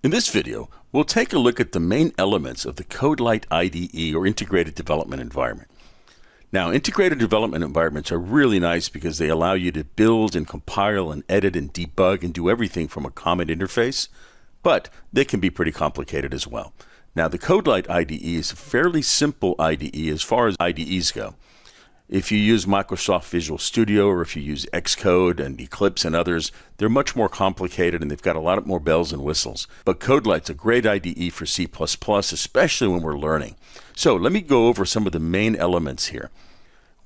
In this video, we'll take a look at the main elements of the CodeLite IDE, or Integrated Development Environment. Now, integrated development environments are really nice because they allow you to build and compile and edit and debug and do everything from a common interface, but they can be pretty complicated as well. Now, the CodeLite IDE is a fairly simple IDE as far as IDEs go. If you use Microsoft Visual Studio, or if you use Xcode and Eclipse and others, they're much more complicated and they've got a lot more bells and whistles. But CodeLite's a great IDE for C++, especially when we're learning. So let me go over some of the main elements here.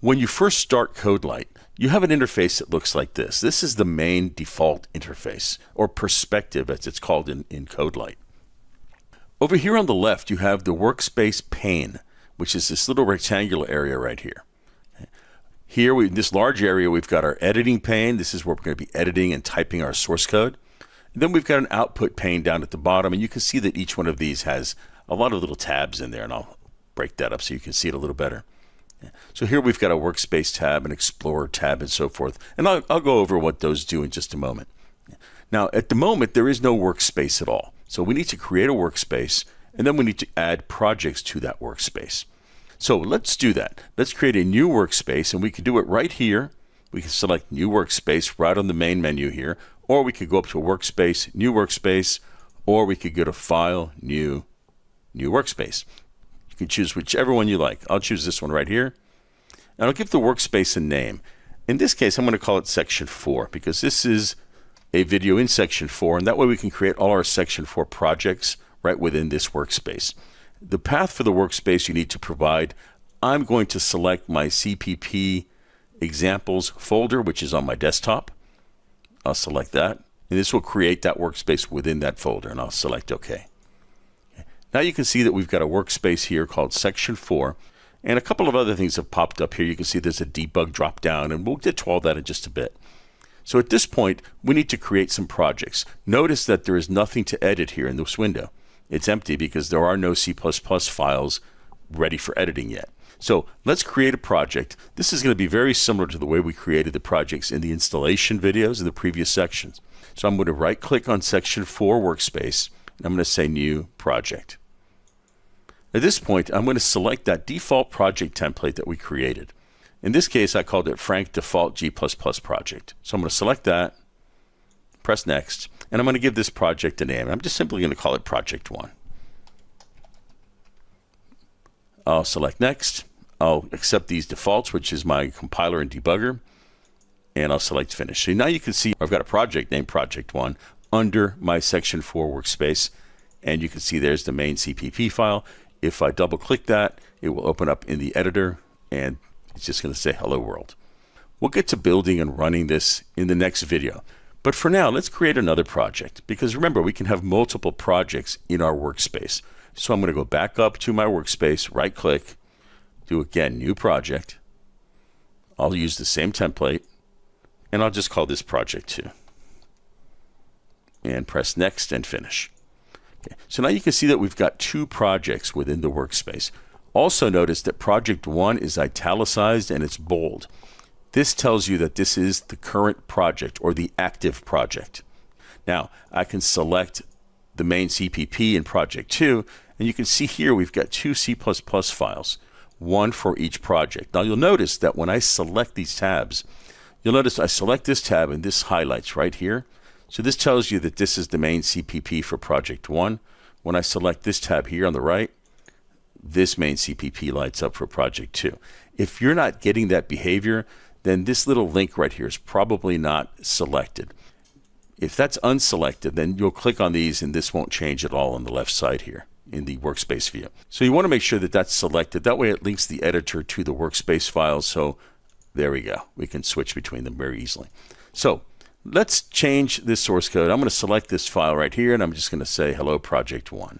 When you first start CodeLite, you have an interface that looks like this. This is the main default interface, or perspective as it's called in CodeLite. Over here on the left, you have the workspace pane, which is this little rectangular area right here. Here, in this large area, we've got our editing pane. This is where we're going to be editing and typing our source code. And then we've got an output pane down at the bottom, and you can see that each one of these has a lot of little tabs in there, and I'll break that up so you can see it a little better. So here we've got a workspace tab, an explorer tab, and so forth. And I'll go over what those do in just a moment. Now, at the moment, there is no workspace at all. So we need to create a workspace, and then we need to add projects to that workspace. So let's do that. Let's create a new workspace, and we can do it right here. We can select new workspace right on the main menu here, or we could go up to workspace, new workspace, or we could go to file, new workspace. You can choose whichever one you like. I'll choose this one right here, and I'll give the workspace a name. In this case, I'm going to call it section 4 because this is a video in section 4, and that way we can create all our section 4 projects right within this workspace. The path for the workspace you need to provide, I'm going to select my CPP examples folder, which is on my desktop. I'll select that, and this will create that workspace within that folder, and I'll select OK. Now you can see that we've got a workspace here called section 4, and a couple of other things have popped up here. You can see there's a debug drop down, and we'll get to all that in just a bit. So at this point, we need to create some projects. Notice that there is nothing to edit here in this window. It's empty because there are no C++ files ready for editing yet. So let's create a project. This is going to be very similar to the way we created the projects in the installation videos in the previous sections. So I'm going to right click on section 4 workspace, and I'm going to say new project. At this point, I'm going to select that default project template that we created. In this case, I called it Frank Default G++ Project. So I'm going to select that, press next, and I'm going to give this project a name. I'm just simply going to call it Project 1. I'll select next. I'll accept these defaults, which is my compiler and debugger, and I'll select finish. So now you can see I've got a project named Project 1 under my section 4 workspace, and you can see there's the main CPP file. If I double click that, it will open up in the editor, and it's just going to say hello world. We'll get to building and running this in the next video. But for now, let's create another project, because remember, we can have multiple projects in our workspace. So I'm going to go back up to my workspace, right click, do again, new project. I'll use the same template, and I'll just call this project 2. And press next and finish. Okay. So now you can see that we've got 2 projects within the workspace. Also notice that project 1 is italicized and it's bold. This tells you that this is the current project or the active project. Now, I can select the main CPP in project 2, and you can see here we've got 2 C++ files, one for each project. Now, you'll notice that when I select these tabs, you'll notice I select this tab and this highlights right here. So this tells you that this is the main CPP for project 1. When I select this tab here on the right, this main CPP lights up for project 2. If you're not getting that behavior, then this little link right here is probably not selected. If that's unselected, then you'll click on these and this won't change at all on the left side here in the workspace view. So you want to make sure that that's selected. That way it links the editor to the workspace files. So there we go. We can switch between them very easily. So let's change this source code. I'm going to select this file right here, and I'm just going to say hello project 1.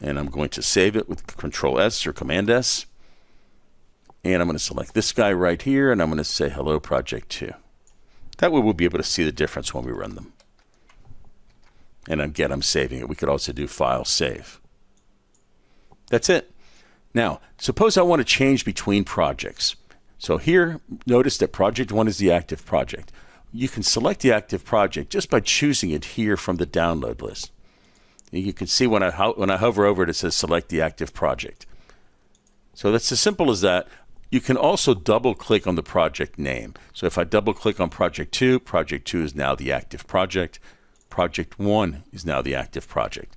And I'm going to save it with Control S or Command S. And I'm going to select this guy right here, and I'm going to say hello project 2. That way we'll be able to see the difference when we run them. And again, I'm saving it. We could also do File, Save. That's it. Now, suppose I want to change between projects. So here, notice that project 1 is the active project. you can select the active project just by choosing it here from the download list. You can see when I hover over it, it says select the active project. So that's as simple as that. You can also double click on the project name. So if I double click on project 2 is now the active project. Project 1 is now the active project.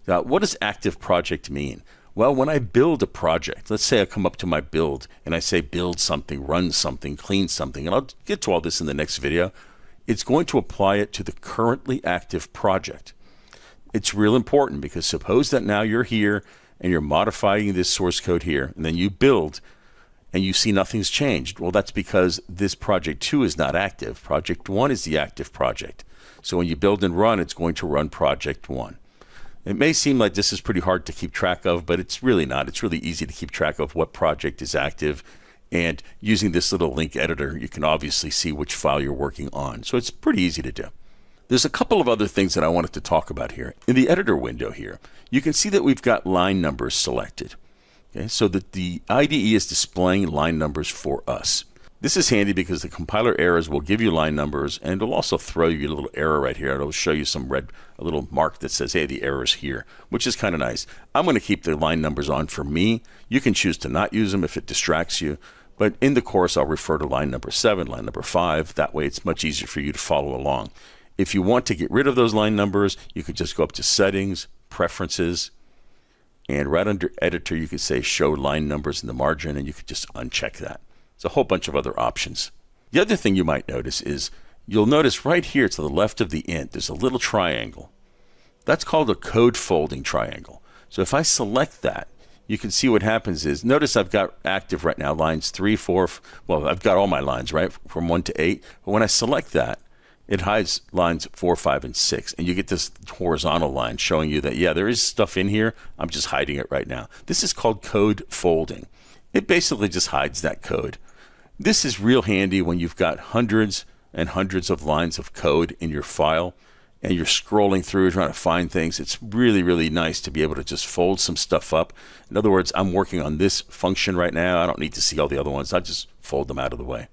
Now, what does active project mean? Well, when I build a project, let's say I come up to my build and I say build something, run something, clean something, and I'll get to all this in the next video, it's going to apply it to the currently active project. It's real important because suppose that now you're here and you're modifying this source code here, and then you build and you see nothing's changed. Well, that's because this project 2 is not active. Project 1 is the active project. So when you build and run, it's going to run project 1. It may seem like this is pretty hard to keep track of, but it's really not. It's really easy to keep track of what project is active. And using this little link editor, you can obviously see which file you're working on. So it's pretty easy to do. There's a couple of other things that I wanted to talk about here. In the editor window here, you can see that we've got line numbers selected. Okay, so that the IDE is displaying line numbers for us. This is handy because the compiler errors will give you line numbers, and it'll also throw you a little error right here. It'll show you a little mark that says, hey, the error's here, which is kind of nice. I'm going to keep the line numbers on for me. You can choose to not use them if it distracts you, but in the course, I'll refer to line number 7, line number 5. That way, it's much easier for you to follow along. If you want to get rid of those line numbers, you could just go up to Settings, Preferences, and right under Editor, you could say Show Line Numbers in the margin, and you could just uncheck that. There's a whole bunch of other options. The other thing you might notice is you'll notice right here to the left of the int, there's a little triangle. That's called a code folding triangle. So if I select that, you can see what happens is, notice I've got active right now lines 3, 4, well, I've got all my lines, right, from 1 to 8. But when I select that, it hides lines 4, 5, and 6. And you get this horizontal line showing you that, yeah, there is stuff in here. I'm just hiding it right now. This is called code folding. It basically just hides that code. This is real handy when you've got hundreds and hundreds of lines of code in your file and you're scrolling through trying to find things. It's really, really nice to be able to just fold some stuff up. In other words, I'm working on this function right now. I don't need to see all the other ones. I just fold them out of the way.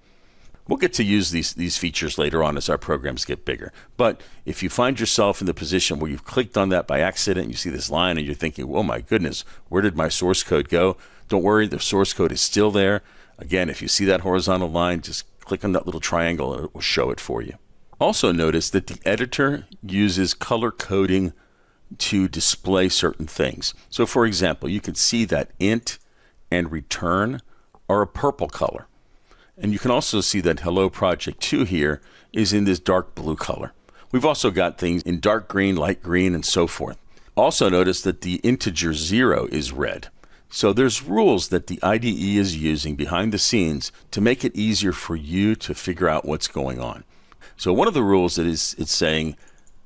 We'll get to use these features later on as our programs get bigger. But if you find yourself in the position where you've clicked on that by accident, and you see this line and you're thinking, oh my goodness, where did my source code go? Don't worry, the source code is still there. Again, if you see that horizontal line, just click on that little triangle and it will show it for you. Also notice that the editor uses color coding to display certain things. So for example, you can see that int and return are a purple color. And you can also see that hello project 2 here is in this dark blue color. We've also got things in dark green, light green, and so forth. Also notice that the integer 0 is red. So there's rules that the IDE is using behind the scenes to make it easier for you to figure out what's going on. So one of the rules that is, it's saying,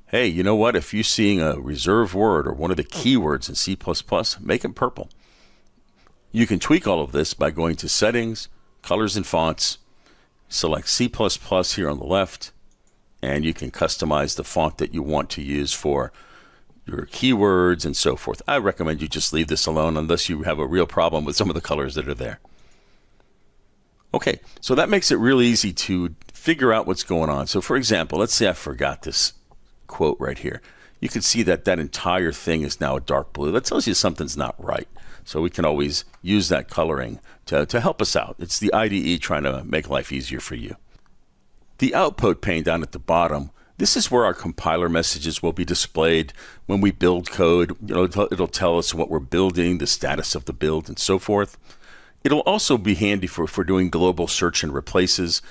hey, you know what? If you're seeing a reserved word or one of the keywords in C++, make them purple. You can tweak all of this by going to Settings, Colors and Fonts, select C++ here on the left, and you can customize the font that you want to use for your keywords and so forth. I recommend you just leave this alone unless you have a real problem with some of the colors that are there. Okay, so that makes it really easy to figure out what's going on. So for example, let's say I forgot this quote right here. You can see that that entire thing is now a dark blue. That tells you something's not right. So we can always use that coloring to help us out. It's the IDE trying to make life easier for you. The output pane down at the bottom, this is where our compiler messages will be displayed when we build code. You know, it'll tell us what we're building, the status of the build, and so forth. It'll also be handy for doing global search and replaces,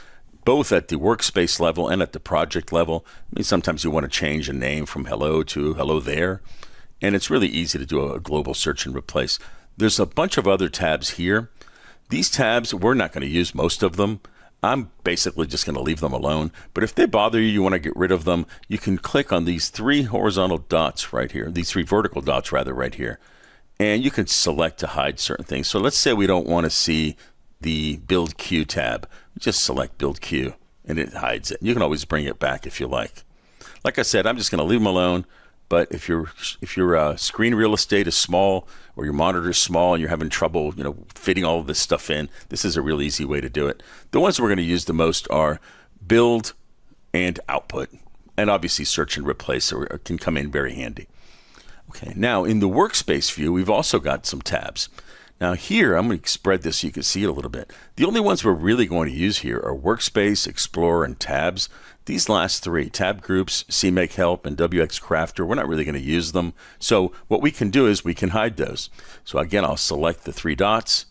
both at the workspace level and at the project level. I mean, sometimes you want to change a name from hello to hello there, and it's really easy to do a global search and replace. There's a bunch of other tabs here. These tabs, we're not going to use most of them. I'm basically just going to leave them alone. But if they bother you, you want to get rid of them, you can click on these 3 horizontal dots right here, these 3 vertical dots rather right here, and you can select to hide certain things. So let's say we don't want to see the Build Queue tab. Just select Build Queue and it hides it. You can always bring it back if you like. Like I said, I'm just going to leave them alone. But if your screen real estate is small or your monitor is small and you're having trouble, fitting all of this stuff in, this is a real easy way to do it. The ones we're going to use the most are build and output. And obviously search and replace can come in very handy. Okay, now in the workspace view, we've also got some tabs. Now here, I'm going to spread this so you can see it a little bit. The only ones we're really going to use here are Workspace, Explorer, and Tabs. These last three, Tab Groups, CMake Help, and WX Crafter, we're not really going to use them. So what we can do is we can hide those. So again, I'll select the three dots,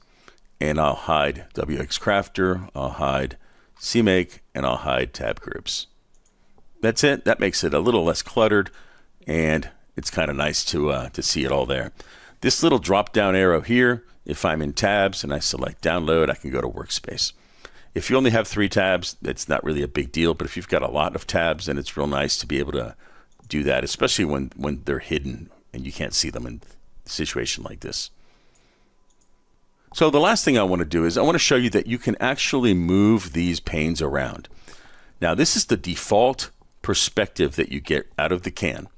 and I'll hide WX Crafter, I'll hide CMake, and I'll hide Tab Groups. That's it. That makes it a little less cluttered, and it's kind of nice to see it all there. This little drop-down arrow here, if I'm in Tabs and I select Download, I can go to Workspace. If you only have 3 tabs, it's not really a big deal, but if you've got a lot of tabs, then it's real nice to be able to do that, especially when they're hidden and you can't see them in a situation like this. So the last thing I want to do is I want to show you that you can actually move these panes around. Now this is the default perspective that you get out of the can.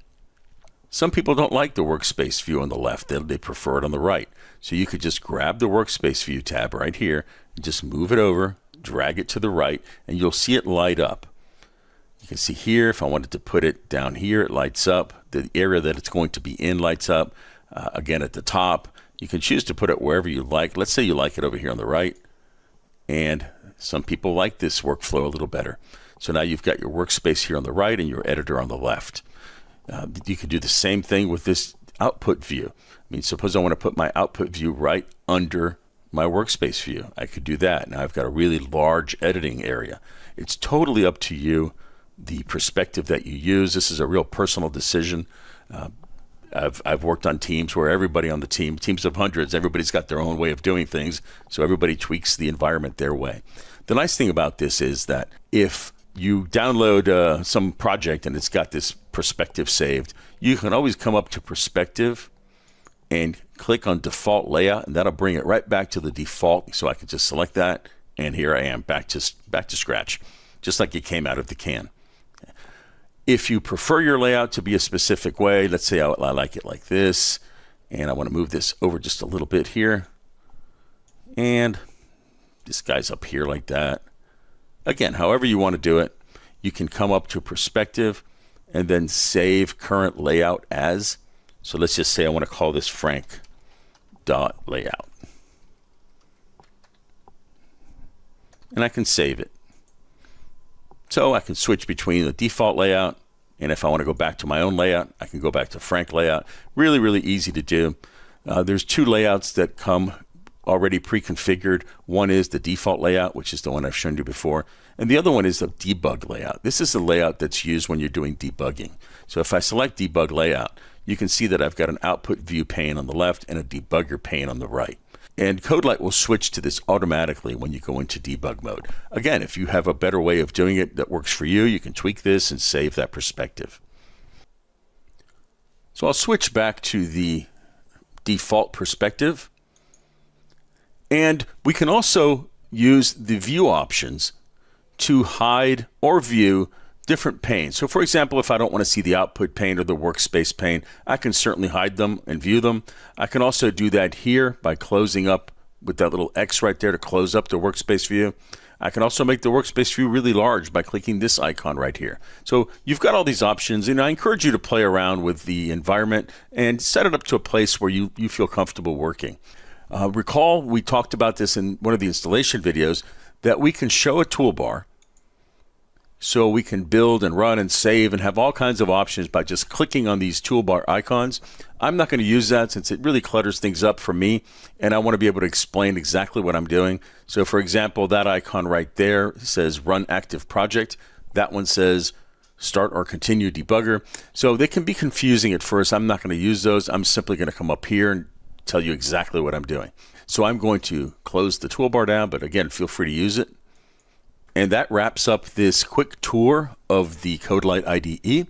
Some people don't like the workspace view on the left. They prefer it on the right. So you could just grab the workspace view tab right here and just move it over, drag it to the right, and you'll see it light up. You can see here, if I wanted to put it down here, it lights up. The area that it's going to be in lights up. Again, at the top, you can choose to put it wherever you like. Let's say you like it over here on the right. And some people like this workflow a little better. So now you've got your workspace here on the right and your editor on the left. You could do the same thing with this output view. I mean, suppose I want to put my output view right under my workspace view. I could do that. Now I've got a really large editing area. It's totally up to you, the perspective that you use. This is a real personal decision. I've worked on teams where everybody on the teams of hundreds, everybody's got their own way of doing things, so everybody tweaks the environment their way. The nice thing about this is that if you download some project and it's got this perspective saved, you can always come up to perspective and click on default layout, and that'll bring it right back to the default. So I can just select that, and here I am back to scratch, just like it came out of the can. If you prefer your layout to be a specific way, let's say I like it like this, and I want to move this over just a little bit here, and this guy's up here like that. Again, however you want to do it, you can come up to perspective and then save current layout as. So let's just say I want to call this Frank.layout. And I can save it. So I can switch between the default layout, and if I want to go back to my own layout, I can go back to Frank layout. Really, really easy to do. There's 2 layouts that come already pre-configured. One is the default layout, which is the one I've shown you before, and the other one is the debug layout. This is the layout that's used when you're doing debugging. So if I select debug layout, you can see that I've got an output view pane on the left and a debugger pane on the right. And CodeLite will switch to this automatically when you go into debug mode. Again, if you have a better way of doing it that works for you, you can tweak this and save that perspective. So I'll switch back to the default perspective. And we can also use the view options to hide or view different panes. So for example, if I don't want to see the output pane or the workspace pane, I can certainly hide them and view them. I can also do that here by closing up with that little X right there to close up the workspace view. I can also make the workspace view really large by clicking this icon right here. So you've got all these options, and I encourage you to play around with the environment and set it up to a place where you feel comfortable working. Recall we talked about this in one of the installation videos, that we can show a toolbar so we can build and run and save and have all kinds of options by just clicking on these toolbar icons. I'm not going to use that since it really clutters things up for me, and I want to be able to explain exactly what I'm doing. So for example, that icon right there says Run Active Project. That one says Start or Continue Debugger. So they can be confusing at first. I'm not going to use those. I'm simply going to come up here and tell you exactly what I'm doing. So I'm going to close the toolbar down, but again, feel free to use it. And that wraps up this quick tour of the CodeLite IDE.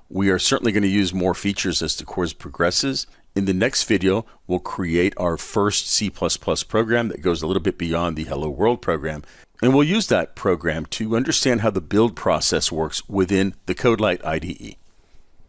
We are certainly going to use more features as the course progresses. In the next video, we'll create our first C++ program that goes a little bit beyond the Hello World program. And we'll use that program to understand how the build process works within the CodeLite IDE.